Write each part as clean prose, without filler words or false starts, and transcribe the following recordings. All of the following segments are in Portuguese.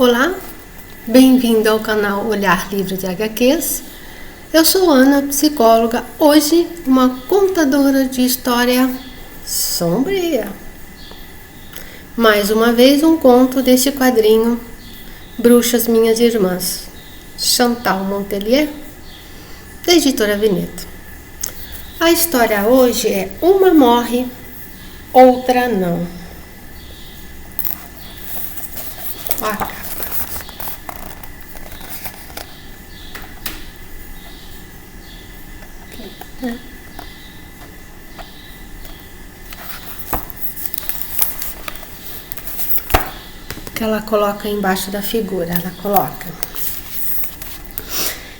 Olá, bem-vindo ao canal Olhar Livre de HQs. Eu sou Ana, psicóloga, hoje uma contadora de história sombria. Mais uma vez um conto deste quadrinho Bruxas Minhas Irmãs, Chantal Montelier, da editora Veneto. A história hoje é Uma Morre, Outra Não. Olha a capa. Que ela coloca embaixo da figura, ela coloca: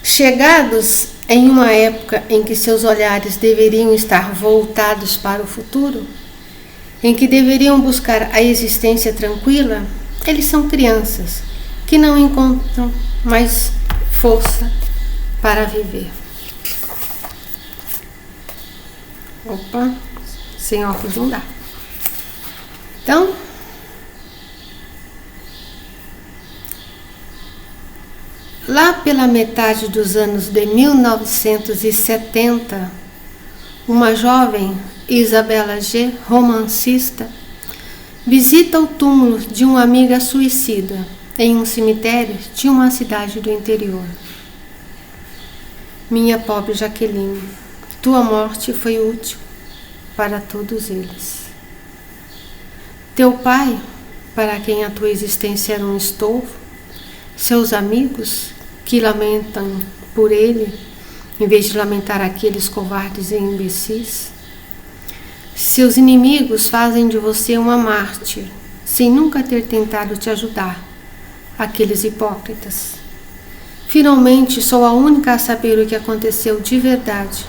chegados em uma época em que seus olhares deveriam estar voltados para o futuro, em que deveriam buscar a existência tranquila, eles são crianças que não encontram mais força para viver. Opa, sem óculos não dá. Então, lá pela metade dos anos de 1970, uma jovem, Isabela G., romancista, visita o túmulo de uma amiga suicida em um cemitério de uma cidade do interior. Minha pobre Jaqueline, tua morte foi útil para todos eles. Teu pai, para quem a tua existência era um estouro, seus amigos, que lamentam por ele, em vez de lamentar aqueles covardes e imbecis, seus inimigos fazem de você uma mártir, sem nunca ter tentado te ajudar, aqueles hipócritas. Finalmente, sou a única a saber o que aconteceu de verdade,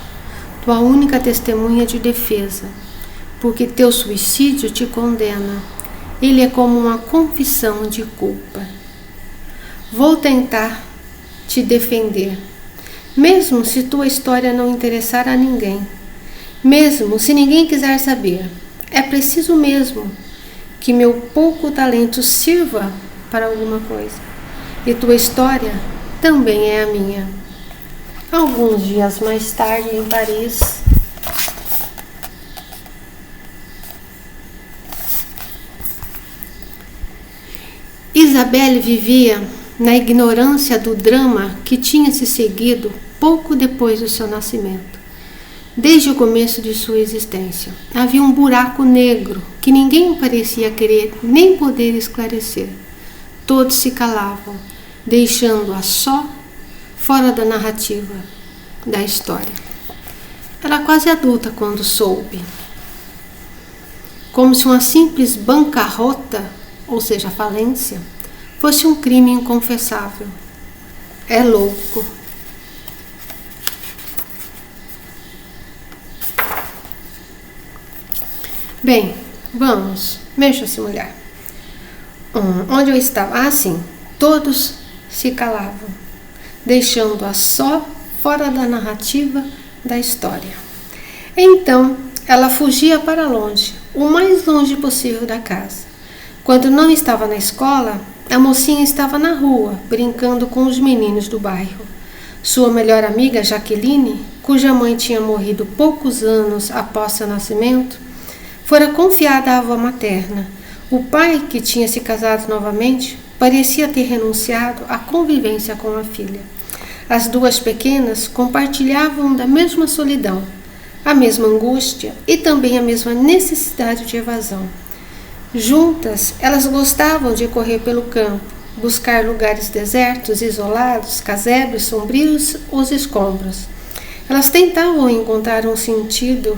tua única testemunha de defesa, porque teu suicídio te condena. Ele é como uma confissão de culpa. Vou tentar te defender, mesmo se tua história não interessar a ninguém, mesmo se ninguém quiser saber. É preciso mesmo que meu pouco talento sirva para alguma coisa, e tua história também é a minha. Alguns dias mais tarde, em Paris, Isabelle vivia na ignorância do drama que tinha se seguido pouco depois do seu nascimento. Desde o começo de sua existência, havia um buraco negro que ninguém parecia querer nem poder esclarecer. Todos se calavam, deixando-a só fora da narrativa da história. Era quase adulta quando soube. Como se uma simples bancarrota, ou seja, falência, fosse um crime inconfessável. É louco. Bem, vamos. Mexa-se, mulher. Onde eu estava? Sim. Todos se calavam, deixando-a só fora da narrativa da história. Então, ela fugia para longe, o mais longe possível da casa. Quando não estava na escola, a mocinha estava na rua, brincando com os meninos do bairro. Sua melhor amiga, Jaqueline, cuja mãe tinha morrido poucos anos após seu nascimento, fora confiada à avó materna. O pai, que tinha se casado novamente, parecia ter renunciado à convivência com a filha. As duas pequenas compartilhavam da mesma solidão, a mesma angústia e também a mesma necessidade de evasão. Juntas, elas gostavam de correr pelo campo, buscar lugares desertos, isolados, casebres sombrios, os escombros. Elas tentavam encontrar um sentido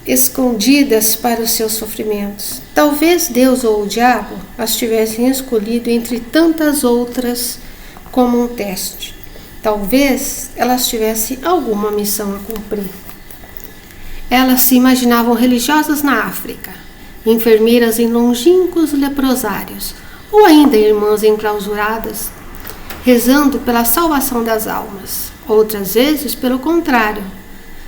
escondidas para os seus sofrimentos. Talvez Deus ou o diabo as tivessem escolhido entre tantas outras como um teste. Talvez elas tivessem alguma missão a cumprir. Elas se imaginavam religiosas na África, enfermeiras em longínquos leprosários, ou ainda irmãs enclausuradas, rezando pela salvação das almas. Outras vezes, pelo contrário,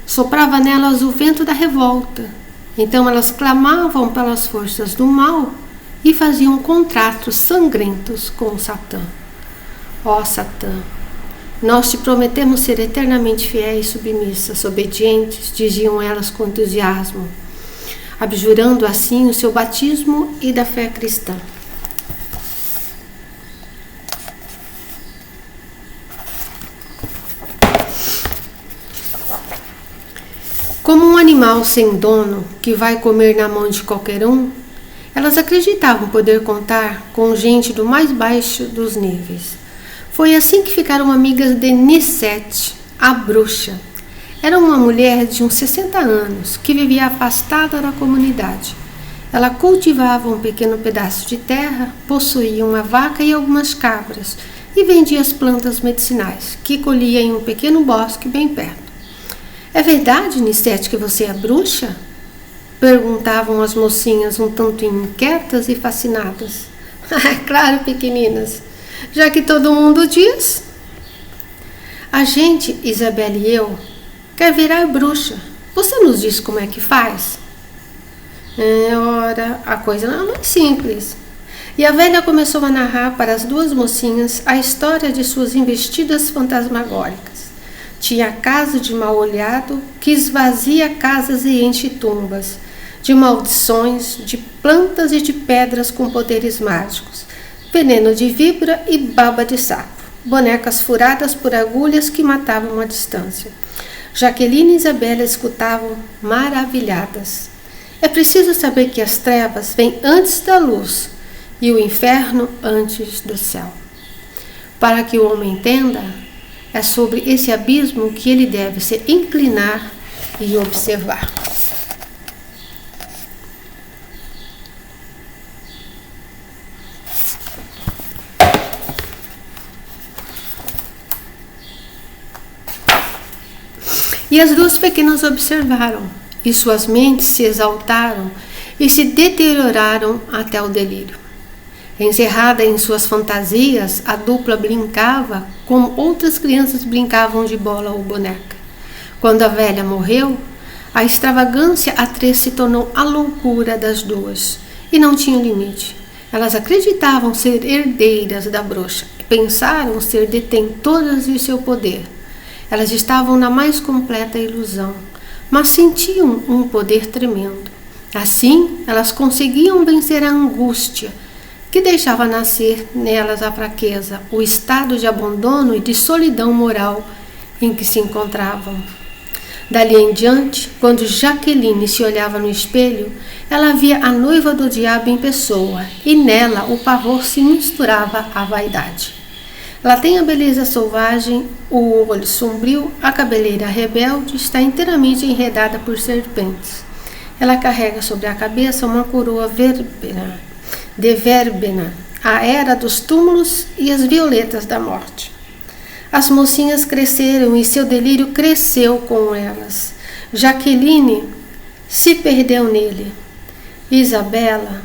soprava nelas o vento da revolta. Então elas clamavam pelas forças do mal e e faziam contratos sangrentos com Satã. Ó Satã, nós te prometemos ser eternamente fiéis, submissas, obedientes, diziam elas com entusiasmo, abjurando assim o seu batismo e da fé cristã. Como um animal sem dono que vai comer na mão de qualquer um, elas acreditavam poder contar com gente do mais baixo dos níveis. Foi assim que ficaram amigas de Nicete, a bruxa. Era uma mulher de uns 60 anos que vivia afastada da comunidade. Ela cultivava um pequeno pedaço de terra, possuía uma vaca e algumas cabras e vendia as plantas medicinais que colhia em um pequeno bosque bem perto. É verdade, Nicete, que você é bruxa? Perguntavam as mocinhas um tanto inquietas e fascinadas. Claro, pequeninas, já que todo mundo diz. A gente, Isabela e eu, quer virar bruxa. Você nos diz como é que faz? Ora, a coisa não é simples. E a velha começou a narrar para as duas mocinhas a história de suas investidas fantasmagóricas. Tinha caso de mal-olhado que esvazia casas e enche tumbas, de maldições, de plantas e de pedras com poderes mágicos, veneno de víbora e baba de sapo, bonecas furadas por agulhas que matavam à distância. Jaqueline e Isabela escutavam maravilhadas. É preciso saber que as trevas vêm antes da luz e o inferno antes do céu. Para que o homem entenda, é sobre esse abismo que ele deve se inclinar e observar. E as duas pequenas observaram, e suas mentes se exaltaram e se deterioraram até o delírio. Encerrada em suas fantasias, a dupla brincava como outras crianças brincavam de bola ou boneca. Quando a velha morreu, a extravagância a três se tornou a loucura das duas e não tinha limite. Elas acreditavam ser herdeiras da bruxa e pensaram ser detentoras de seu poder. Elas estavam na mais completa ilusão, mas sentiam um poder tremendo. Assim, elas conseguiam vencer a angústia que deixava nascer nelas a fraqueza, o estado de abandono e de solidão moral em que se encontravam. Dali em diante, quando Jaqueline se olhava no espelho, ela via a noiva do diabo em pessoa, e nela o pavor se misturava à vaidade. Ela tem a beleza selvagem, o olho sombrio, a cabeleira rebelde, está inteiramente enredada por serpentes. Ela carrega sobre a cabeça uma coroa de verbena, a era dos túmulos e as violetas da morte. As mocinhas cresceram e seu delírio cresceu com elas. Jaqueline se perdeu nele. Isabela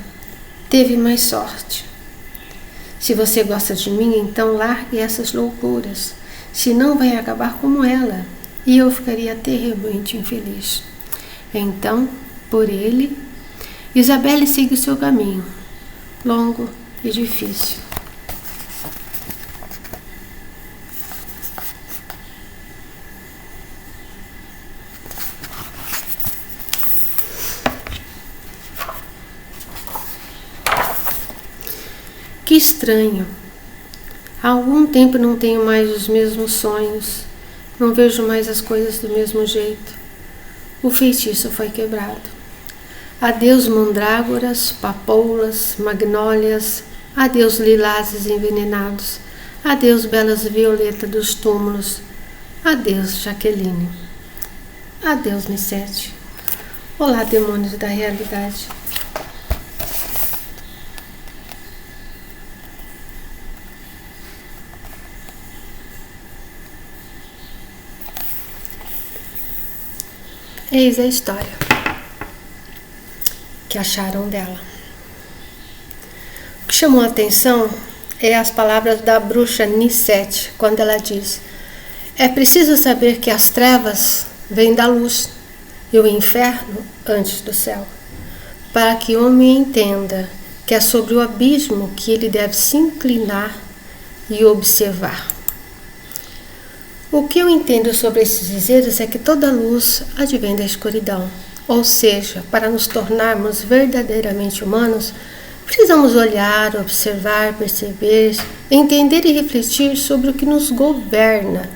teve mais sorte. Se você gosta de mim, então largue essas loucuras, senão vai acabar como ela, e eu ficaria terrivelmente infeliz. Então, por ele, Isabela segue o seu caminho, longo e difícil. Que estranho. Há algum tempo não tenho mais os mesmos sonhos, não vejo mais as coisas do mesmo jeito. O feitiço foi quebrado. Adeus mandrágoras, papoulas, magnólias, adeus lilazes envenenados, adeus belas violetas dos túmulos, adeus Jaqueline, adeus Nicete. Olá, demônios da realidade. Eis a história que acharam dela. O que chamou a atenção é as palavras da bruxa Nicete, quando ela diz: é preciso saber que as trevas vêm da luz e o inferno antes do céu, para que o homem entenda que é sobre o abismo que ele deve se inclinar e observar. O que eu entendo sobre esses dizeres é que toda luz advém da escuridão, ou seja, para nos tornarmos verdadeiramente humanos, precisamos olhar, observar, perceber, entender e refletir sobre o que nos governa,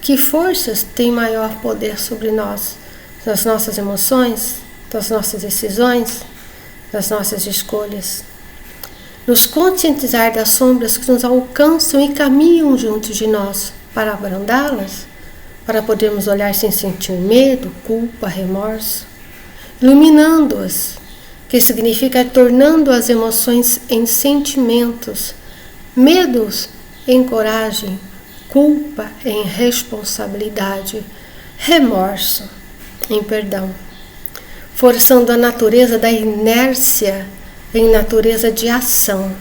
que forças têm maior poder sobre nós, das nossas emoções, das nossas decisões, das nossas escolhas. Nos conscientizar das sombras que nos alcançam e caminham junto de nós, para abrandá-las, para podermos olhar sem sentir medo, culpa, remorso, iluminando-as, que significa tornando as emoções em sentimentos, medos em coragem, culpa em responsabilidade, remorso em perdão, forçando a natureza da inércia em natureza de ação,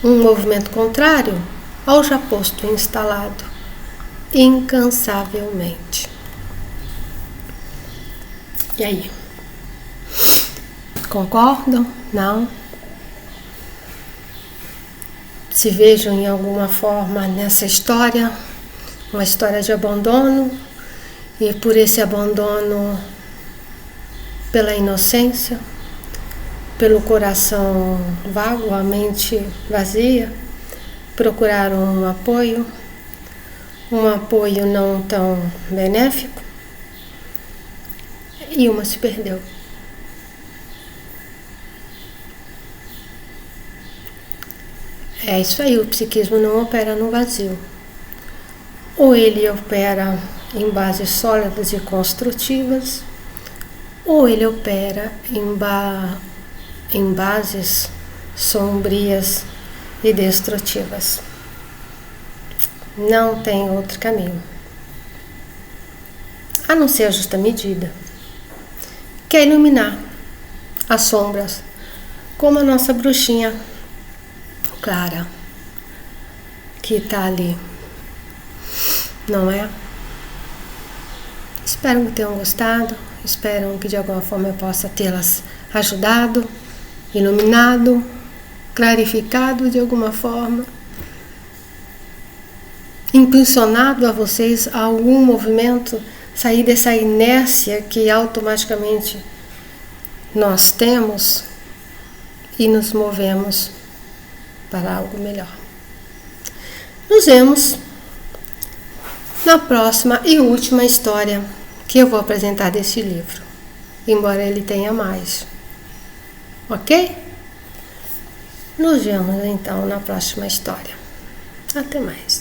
um movimento contrário ao já posto e instalado, incansavelmente. E aí? Concordam? Não? Se vejam em alguma forma nessa história, uma história de abandono, e por esse abandono, pela inocência, pelo coração vago, a mente vazia, procuraram um apoio não tão benéfico, e uma se perdeu. É isso aí, o psiquismo não opera no vazio. Ou ele opera em bases sólidas e construtivas, ou ele opera em bases sombrias e destrutivas. Não tem outro caminho, a não ser a justa medida, que é iluminar as sombras, como a nossa bruxinha Clara, que está ali, não é? Espero que tenham gostado, espero que de alguma forma eu possa tê-las ajudado, iluminado, clarificado de alguma forma, impulsionado a vocês a algum movimento, sair dessa inércia que automaticamente nós temos e nos movemos para algo melhor. Nos vemos na próxima e última história que eu vou apresentar desse livro, embora ele tenha mais. Ok? Nos vemos então na próxima história. Até mais.